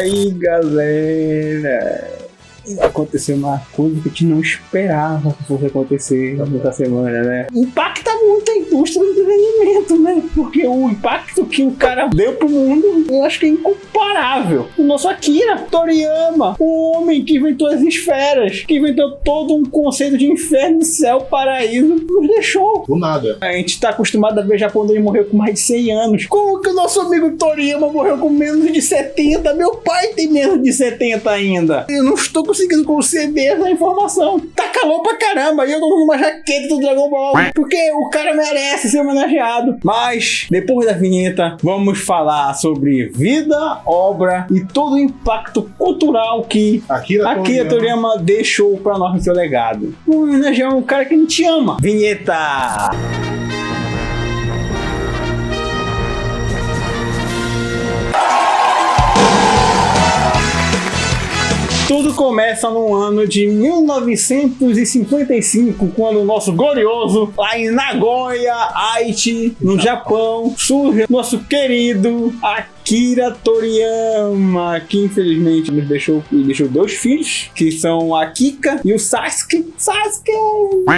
aí, galera, aconteceu uma coisa que a gente não esperava que fosse acontecer nessa semana, né? Impacta muito a indústria do entretenimento, né? Porque o impacto que o cara deu pro mundo, eu acho que é incomparável. O nosso Akira Toriyama, o homem que inventou as esferas, que inventou todo um conceito de inferno, céu, paraíso, nos deixou. Do nada. A gente tá acostumado a ver japonês morrer com mais de 100 anos. Como que o nosso amigo Toriyama morreu com menos de 70? Meu pai tem menos de 70 ainda. Eu não estou conseguindo conceber essa informação. Tá calor pra caramba e eu tô numa jaqueta do Dragon Ball, porque o cara merece ser homenageado. Mas, depois da vinheta, vamos falar sobre vida, obra e todo o impacto cultural que Akira Toriyama deixou pra nós no seu legado. Vamos homenagear um cara que a gente ama. Vinheta! Tudo começa no ano de 1955, quando o nosso glorioso, lá em Nagoya, Aichi, no Japão, surge nosso querido Akira Toriyama, que infelizmente nos deixou dois filhos, que são a Kika e o Sasuke.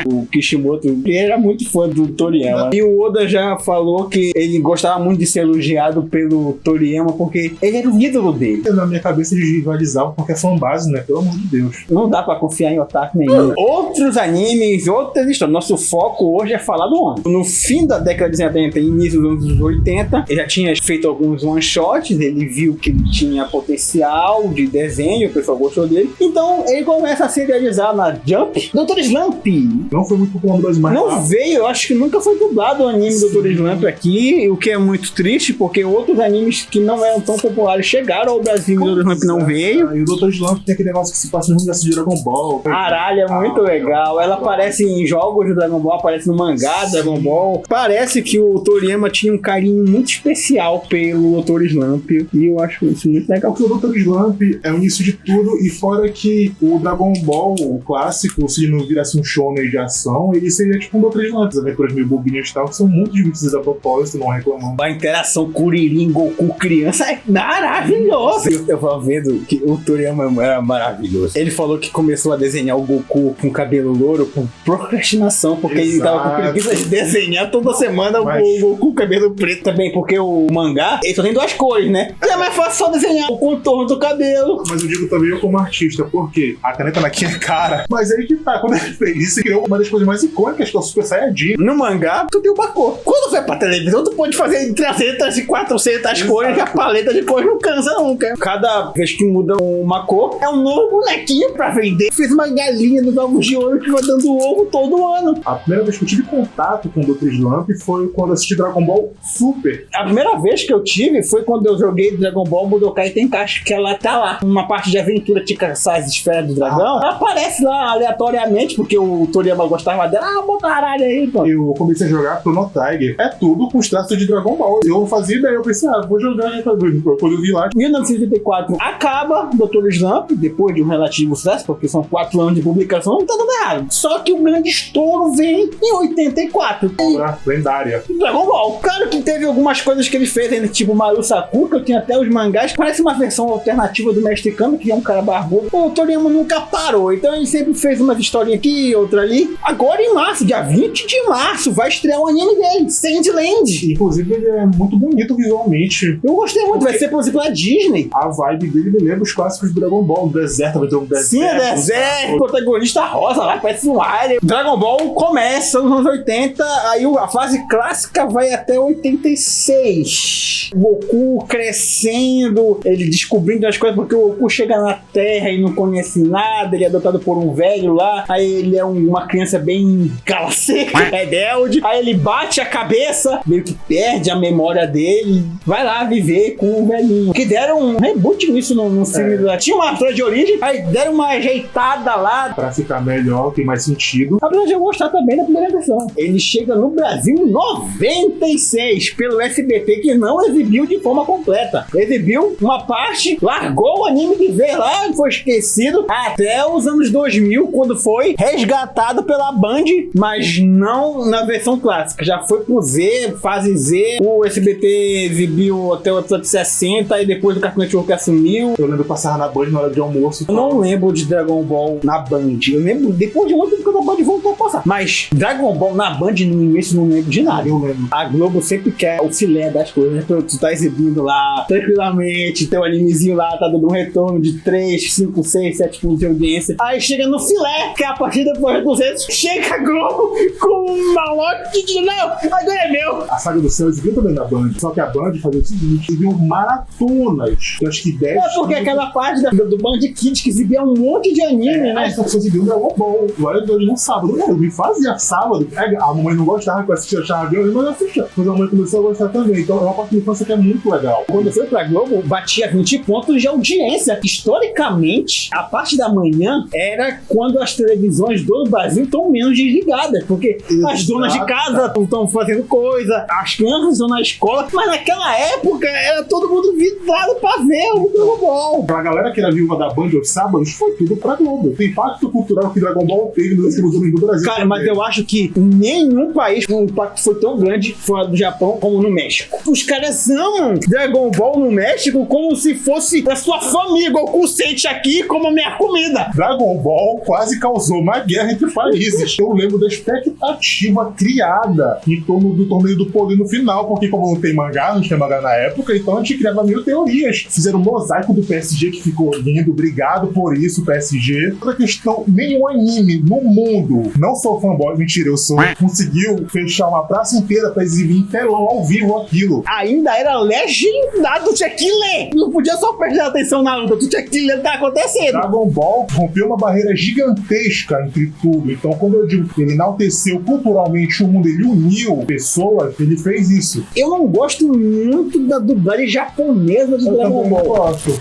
O Kishimoto, ele era muito fã do Toriyama. E o Oda já falou que ele gostava muito de ser elogiado pelo Toriyama, porque ele era o ídolo dele. Na minha cabeça eles rivalizavam porque é fanbase, né? Pelo amor de Deus. Não dá pra confiar em otaku nenhum. Outros animes, outras histórias. Nosso foco hoje é falar do homem. No fim da década de 70 e início dos anos 80, ele já tinha feito alguns one-shots, ele viu que ele tinha potencial de desenho, o pessoal gostou dele. Então ele começa a se realizar na Jump. Dr. Slump. Não foi muito popular no Brasil, mas não veio, eu acho que nunca foi dublado o anime do Dr. Slump aqui, o que é muito triste, porque outros animes que não eram tão populares chegaram ao Brasil e o Dr. Slump não veio. E o Dr. Slump tem aquele negócio que se passa no universo de Dragon Ball. Aralha, é muito legal. Ela aparece em jogos do Dragon Ball, aparece no mangá do Dragon Ball. Parece que o Toriyama tinha um carinho muito especial pelo Dr. Slump, e eu acho isso muito legal. Porque o Dr. Slump é o início de tudo, e fora que o Dragon Ball, o clássico, se não virasse um shonen de ação, ele seria tipo um Dr. Slump. As aventuras meio bobinhas e tal, que são muito divertidas a propósito, não reclamando. A interação Kuririn Goku criança é maravilhosa. Eu tava vendo que o Toriyama era maravilhoso. Ele falou que começou a desenhar o Goku com cabelo louro por procrastinação, porque ele tava com preguiça de desenhar toda semana o Goku com cabelo preto também, porque o mangá, ele só tem duas cores, né? E é mais fácil só desenhar o contorno do cabelo. Mas eu digo também eu como artista, porque a caneta Naki é cara, mas aí que tá, quando ele fez isso, ele criou uma das coisas mais icônicas, que é o Super Saiyajin. No mangá, tu tem uma cor. Quando vai pra televisão, tu pode fazer 300 e 400 cores, que a paleta de cores não cansa nunca. Cada vez que muda uma cor, é um novo bonequinho pra vender. Fiz uma galinha nos ovos de ouro que vai dando ovo todo ano. A primeira vez que eu tive contato com o Dr. Slump foi quando eu assisti Dragon Ball Super. A primeira vez que eu tive foi quando eu joguei Dragon Ball Budokai Tenkaichi, que ela tá lá. Uma parte de aventura de caçar as esferas do dragão. Ela aparece lá aleatoriamente, porque o Toriyama gostava dela. Ah, bota a aralha aí, pô. Eu comecei a jogar Chrono Tiger. É tudo com os traços de Dragon Ball. Eu fazia ideia, eu pensei, vou jogar, né? Quando eu vi lá. Em 1984 acaba Dr. Slump, depois de um relativo sucesso, porque são 4 anos de publicação, não tá dando errado. Só que o grande estouro vem em 84. Obra lendária. Dragon Ball. Claro que teve algumas coisas que ele fez ainda, tipo Maru Saku, que eu tinha até os mangás. Parece uma versão alternativa do Mestre Kami, que é um cara barbudo. O Toriyama nunca parou, então ele sempre fez umas historinhas aqui e outra ali. Agora em março, dia 20 de março, vai estrear o anime dele, Sandland. Inclusive ele é muito bonito visualmente. Eu gostei muito, vai ser por exemplo a Disney. A vibe dele me lembra os clássicos do Dragon Ball. O deserto vai ter um deserto. Sim, é deserto. O protagonista rosa lá, parece um alien. Dragon Ball começa nos anos 80, aí a fase clássica vai até 86. O Goku crescendo, ele descobrindo as coisas, porque o Goku chega na Terra e não conhece nada, ele é adotado por um velho lá, aí ele é uma criança bem cala seca, rebelde, aí ele bate a cabeça, meio que perde a memória dele, vai lá viver com o velhinho. Que deram um reboot nisso no filme. Tinha uma história de origem, aí deram uma ajeitada lá. Pra ficar melhor, tem mais sentido. Apesar de eu gostar também da primeira versão. Ele chega no Brasil em 96, pelo SBT, que não exibiu de forma forma completa. Exibiu uma parte, largou o anime de vez lá, foi esquecido até os anos 2000, quando foi resgatado pela Band, mas não na versão clássica. Já foi pro Z, fase Z, o SBT exibiu até o episódio 60 e depois o Cartoon Network assumiu. Eu lembro de passar na Band na hora de almoço. Eu não lembro de Dragon Ball na Band. Eu lembro depois de muito tempo que a Band voltou a passar. Mas Dragon Ball na Band no início não lembro de nada. Eu lembro. A Globo sempre quer o filé das coisas. Tu tá exibindo lá tranquilamente, teu animezinho lá tá dando um retorno de 3, 5, 6, 7 pontos de audiência. Aí chega no filé, que é a partir depois de 200, chega a Globo com um malote de não, agora é meu. A Saga do Céu exibiu também na Band. Só que a Band fazia o seguinte: exibiu maratonas. Eu acho que 10. É porque aquela parte do Band Kids que exibia um monte de anime, né? Só que exibiu um Dragon Ball. Agora eu no sábado. Eu me fazia sábado. A mamãe não gostava que eu assistia, achava violento, mas eu assistia. Mas a mãe começou a gostar também. Então é uma parte da infância que é muito legal. Quando foi pra Globo, batia 20 pontos de audiência. Historicamente, a parte da manhã era quando as televisões do Brasil estão menos desligadas, porque as donas de casa estão fazendo coisa, as crianças estão na escola, mas naquela época era todo mundo vidrado pra ver o Dragon Ball. Pra galera que era viúva da Band aos sábados, foi tudo pra Globo. O impacto cultural que Dragon Ball teve nos últimos anos do Brasil. Cara, mas eu acho que em nenhum país o impacto foi tão grande fora do Japão como no México. Os caras amam Dragon Ball no México como se fosse da sua família. Goku sente aqui como a minha comida. Dragon Ball quase causou uma guerra entre países. Eu lembro da expectativa criada em torno do torneio do poder no final, porque como não tem mangá, não tinha mangá na época, então a gente criava mil teorias. Fizeram um mosaico do PSG que ficou lindo, obrigado por isso, PSG. Outra questão, nenhum anime no mundo, não sou fanboy, mentira, eu sou, conseguiu fechar uma praça inteira pra exibir em telão ao vivo aquilo. Ainda era legendado, tu tinha que ler. Não podia só prestar atenção na luta, tu tinha que ler o que tá acontecendo. Dragon Ball rompeu uma barreira gigantesca entre tudo. Então, quando eu digo que ele enalteceu culturalmente o mundo, ele uniu pessoas, ele fez isso. Eu não gosto muito da dublagem japonesa de Dragon Ball. Eu gosto.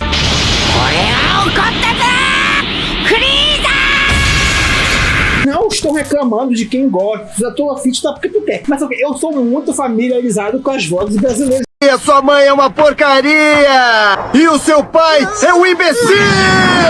Não estou reclamando de quem gosta. A tua fit tá porque tu quer. Mas eu sou muito familiarizado com as vozes brasileiras. E a sua mãe é uma porcaria! E o seu pai é um imbecil!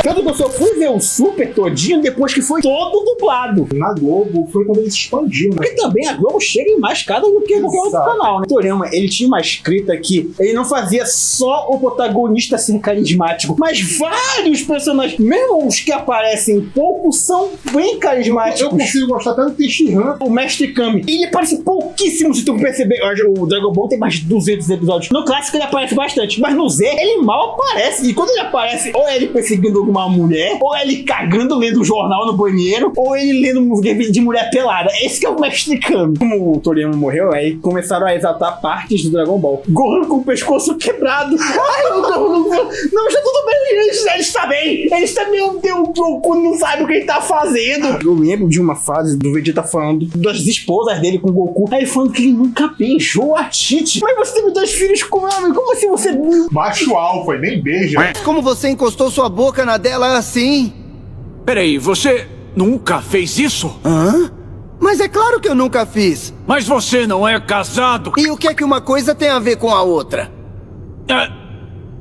Tanto que eu só fui ver o Super todinho depois que foi todo dublado. Na Globo foi quando ele se expandiu, né? Porque também a Globo chega em mais cada do que qualquer outro canal, né? Toriyama, ele tinha uma escrita que ele não fazia só o protagonista ser carismático, mas vários personagens, mesmo os que aparecem pouco, são bem carismáticos. Eu consigo gostar até do Tenshinhan. O Mestre Kami, ele aparece pouquíssimo, se tu perceber. O Dragon Ball tem mais de 200 episódios. No clássico ele aparece bastante, mas no Z ele mal aparece. E quando ele aparece, ou é ele perseguindo alguma mulher, ou é ele cagando lendo o jornal no banheiro, ou ele lendo um livro de mulher pelada. Esse que é o Mestre Kami. Como o Toriyama morreu, aí começaram a exaltar partes do Dragon Ball. Gohan com o pescoço quebrado. Ai, o Gohan não, está tudo bem, ele está bem. Ele está, meu Deus, o Goku não sabe o que ele está fazendo. Eu lembro de uma fase do Vegeta falando das esposas dele com o Goku. Aí falando que ele nunca beijou a Tite. Mas você teve 2 filhos com ela, como assim você... Macho alfa, e nem beija. Como você encostou sua boca na dela assim? Peraí, você nunca fez isso? Hã? Mas é claro que eu nunca fiz. Mas você não é casado. E o que é que uma coisa tem a ver com a outra?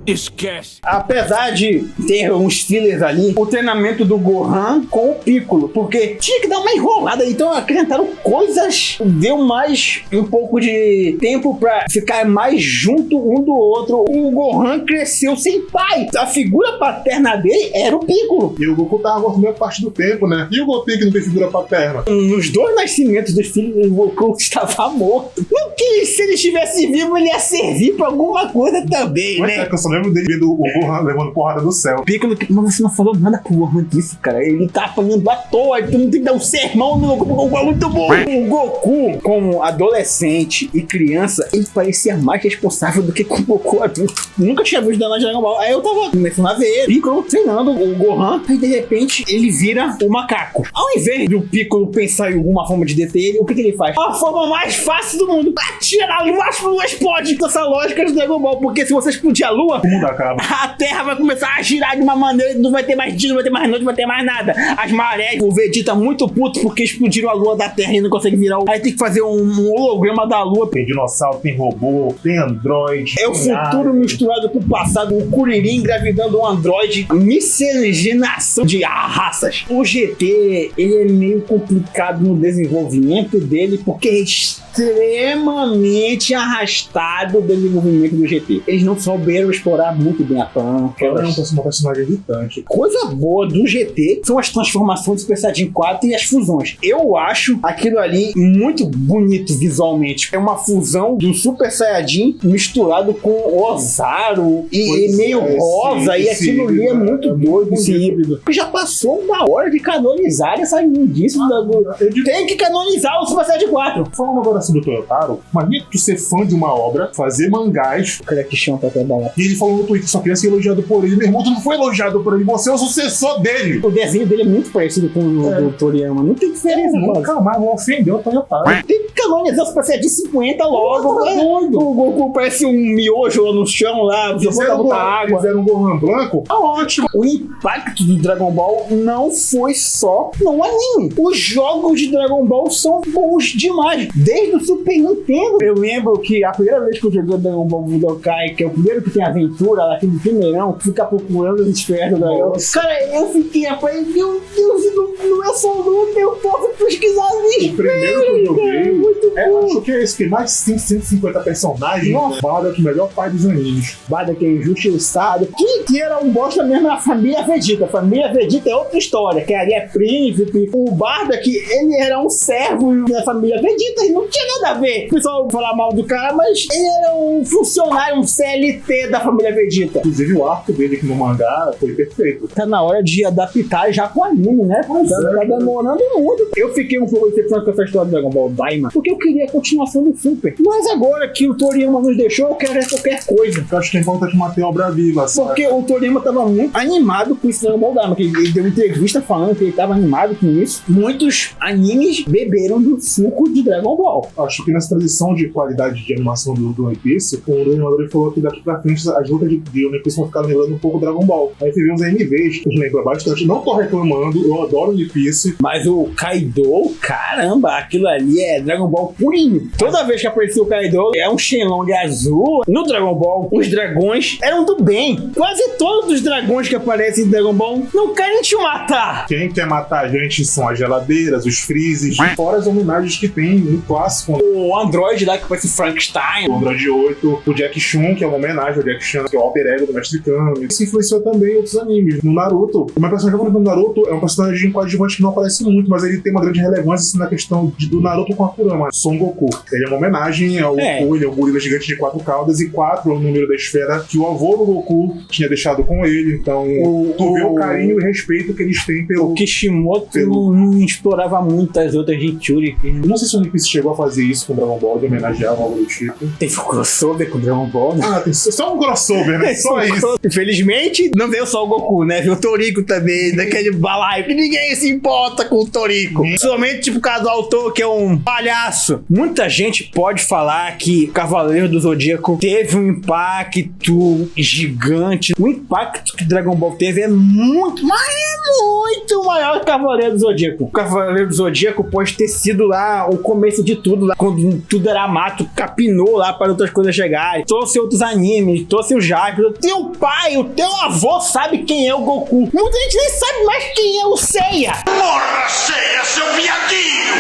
Esquece. Apesar de ter uns fillers ali, o treinamento do Gohan com o Piccolo, porque tinha que dar uma enrolada, então acrescentaram coisas, deu mais um pouco de tempo pra ficar mais junto um do outro. O Gohan cresceu sem pai, a figura paterna dele era o Piccolo. E o Goku tava morto a maior parte do tempo, né? E o Goku que não tem figura paterna? Nos 2 nascimentos dos filhos, o Goku estava morto. Não que se ele estivesse vivo, ele ia servir pra alguma coisa também, Mas né? é que eu só lembro dele vendo o Gohan levando porrada do céu. Piccolo, mas você não falou nada pro Gohan disso, cara. Ele tá apanhando à toa, tu não tem que dar um sermão no Goku, o Goku é muito bom. O Goku, como adolescente e criança, ele parecia mais responsável do que com o Goku adulto. Nunca tinha visto Dragon Ball. Aí eu tava começando a ver Piccolo treinando o Gohan, aí de repente ele vira o macaco. Ao invés do Piccolo pensar em alguma forma de deter ele, o que ele faz? A forma mais fácil do mundo, atirar a lua explode. Essa lógica do Dragon Ball, porque se você explodir a lua, Como mudar, cara? A Terra vai começar a girar de uma maneira, não vai ter mais dia, não vai ter mais noite, não vai ter mais nada. As marés, o Vegeta muito puto porque explodiram a lua da Terra e não consegue virar. Aí tem que fazer um holograma da lua. Tem dinossauro, tem robô, tem androide. É o futuro misturado com o passado. O Kuririn engravidando um androide. Miscigenação de raças. O GT, ele é meio complicado no desenvolvimento dele porque é extremamente arrastado o desenvolvimento do GT. Eles não souberam explorar muito bem a Pan. É uma personagem irritante. Coisa boa do GT são as transformações do Super Saiyajin 4 e as fusões. Eu acho aquilo ali muito bonito visualmente. É uma fusão do Super Saiyajin misturado com Ozaru e meio rosa, e aquilo ali é muito doido, esse híbrido. Já passou uma hora de canonizar essa lindíssima Tem que canonizar o Super Saiyajin 4. Falando agora sobre o Toyotaro, imagina tu ser fã de uma obra, fazer mangás. O cara que chama pra trabalhar. E ele falou no Twitter que só queria ser elogiado por ele. Meu irmão, tu não foi elogiado por ele, você é o sucessor dele. O desenho dele é muito parecido com o do Toriyama. Não tem diferença, nunca mais vou ofender o Toyotaro. Tem que canonizar o Super Saiyajin 50 logo. O Goku parece um miojo lá no chão, lá, botar água. Fizeram um Gohan branco, tá ótimo. O impacto do Dragon Ball não foi só no anime. Os jogos de Dragon Ball são bons demais. Desde o Super Nintendo. Eu lembro que a primeira vez que eu joguei Dragon Ball Budokai, que é o primeiro que tem aventura, lá aquele primeirão, que fica procurando as esferas do dragão. Cara, eu fiquei, rapaz, meu Deus, não é só luta, eu posso pesquisar ali. O primeiro que eu joguei, acho que é esse, que mais de 150 personagens. Nossa. Bardock, o melhor pai dos animes. Bardock é injustiçado. Que era um bosta mesmo na família Vegeta. A família Vegeta é outra história, que ali é príncipe. O Bardock, ele era um servo da família Vegeta e não tinha nada a ver. O pessoal falar mal do cara, mas ele era um funcionário, um CLT da família Vegeta. Inclusive o arco dele aqui no mangá foi perfeito. Tá na hora de adaptar já com anime, né? Tá demorando muito. Eu fiquei um pouco decepcionado com essa história do Dragon Ball Daima, porque eu queria a continuação do Super. Mas agora que o Toriyama nos deixou, eu quero qualquer coisa. Eu acho que é importante manter a obra viva, sabe? Porque o Toriyama tava muito animado com esse Dragon Ball Daima, que ele deu uma entrevista falando que ele tava animado com isso. Muitos animes beberam do suco de Dragon Ball. Acho que nessa tradição de qualidade de animação do One Piece, o animador falou que daqui pra frente as lutas de One Piece vão ficar lembrando um pouco Dragon Ball. Aí você vê uns AMVs que lembra bastante. Não tô reclamando, eu adoro One Piece. Mas o Kaido, caramba, aquilo ali é Dragon Ball purinho. Toda vez que aparecia o Kaido, é um Shenlong azul. No Dragon Ball, os dragões eram do bem. Quase todos os dragões que aparecem em Dragon Ball não querem te matar. Quem quer matar a gente são as geladeiras, os freezes, fora as homenagens que tem no clássico. O Android lá que parece Frankenstein. O Android 8, o Jack Chun, que é uma homenagem ao Jack Chan, que é o alter ego do Mestre Kami. Isso influenciou também outros animes. No Naruto, o meu personagem favorito do Naruto é um personagem coadjuvante que não aparece muito, mas ele tem uma grande relevância assim, na questão do Naruto com a Kurama, Son Goku. Ele é uma homenagem ao Goku, ele é um gorila gigante de 4 caudas, e 4 é o número da esfera que o avô do Goku tinha deixado com ele. Então, tu vê o carinho e respeito que eles têm pelo... O Kishimoto não explorava muito as outras Jinchuri. Eu não sei se o One Piece chegou a fazer isso com Dragon Ball, de homenagear algo do tipo. Tem um crossover com Dragon Ball, né? Ah, tem só um crossover, né? Só isso. Infelizmente, não veio só o Goku, né? Veio o Toriko também, daquele balaio, que ninguém se importa com o Toriko. Somente, tipo, o caso do autor, que é um palhaço. Muita gente pode falar que Cavaleiro do Zodíaco teve um impacto gigante. O impacto que Dragon Ball teve é muito, mas é muito maior que Cavaleiro do Zodíaco. O Cavaleiro do Zodíaco pode ter sido lá o começo de tudo, lá quando tudo era mato, capinou lá para outras coisas chegarem. Trouxe outros animes, trouxe o Jack. O teu pai, o teu avô sabe quem é o Goku. Muita gente nem sabe mais quem é o Seiya. Morra, Seiya, seu viadinho!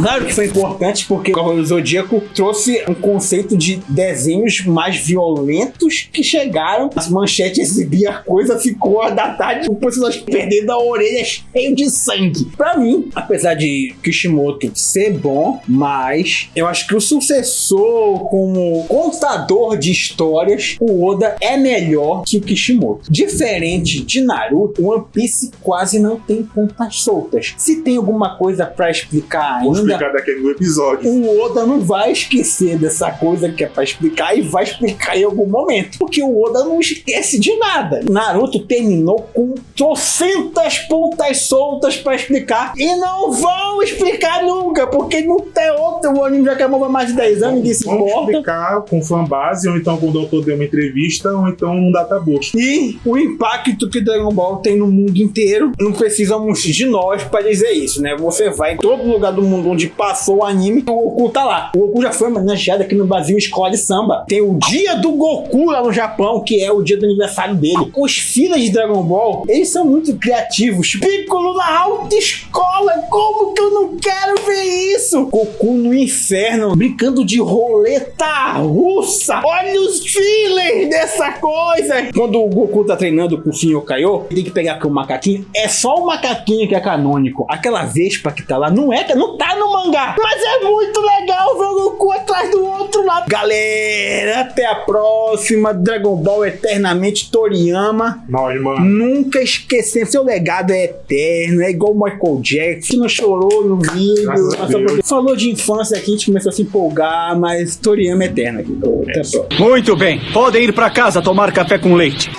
Claro que foi importante porque o Cavaleiro do Zodíaco trouxe um conceito de desenhos mais violentos que chegaram. As manchetes exibiam a coisa, ficou da tarde, o personagem perdendo a orelha cheio de sangue. Pra mim, apesar de Kishimoto ser bom, mas eu acho que o sucessor como contador de histórias, o Oda é melhor que o Kishimoto. Diferente de Naruto, One Piece quase não tem pontas soltas. Se tem alguma coisa pra explicar ainda, explicar daqui a 1000 episódios. O Oda não vai esquecer dessa coisa que é pra explicar e vai explicar em algum momento. Porque o Oda não esquece de nada. Naruto terminou com trocentas pontas soltas pra explicar. E não vão explicar nunca, porque não tem outro. O anime já acabou há mais de 10 anos, ninguém se Vamos importa. explicar com fanbase, ou então quando o autor deu uma entrevista, ou então um database. E o impacto que Dragon Ball tem no mundo inteiro, não precisamos de nós pra dizer isso, né? Você vai em todo lugar do mundo onde passou o anime, o Goku tá lá. O Goku já foi homenageado aqui no Brasil, escola de samba. Tem o dia do Goku lá no Japão, que é o dia do aniversário dele. Os filhos de Dragon Ball, eles são muito criativos. Piccolo na autoescola, como que eu não quero ver isso? Goku no inferno, brincando de roleta russa. Olha os fillers dessa coisa. Quando o Goku tá treinando com o Senhor Kaiô, tem que pegar aqui o macaquinho. É só o macaquinho que é canônico. Aquela vespa que tá lá não tá no mangá. Mas é muito legal ver o Goku atrás do outro lado. Galera, até a próxima. Dragon Ball eternamente Toriyama. Nós, mano. Nunca esquecendo. Seu legado é eterno. É igual o Michael Jackson, que não chorou no vídeo. Graças a Deus. Falou de infância aqui, a gente começou a se empolgar, mas Toriyama é eterno aqui. Até a próxima. Muito bem, podem ir pra casa tomar café com leite.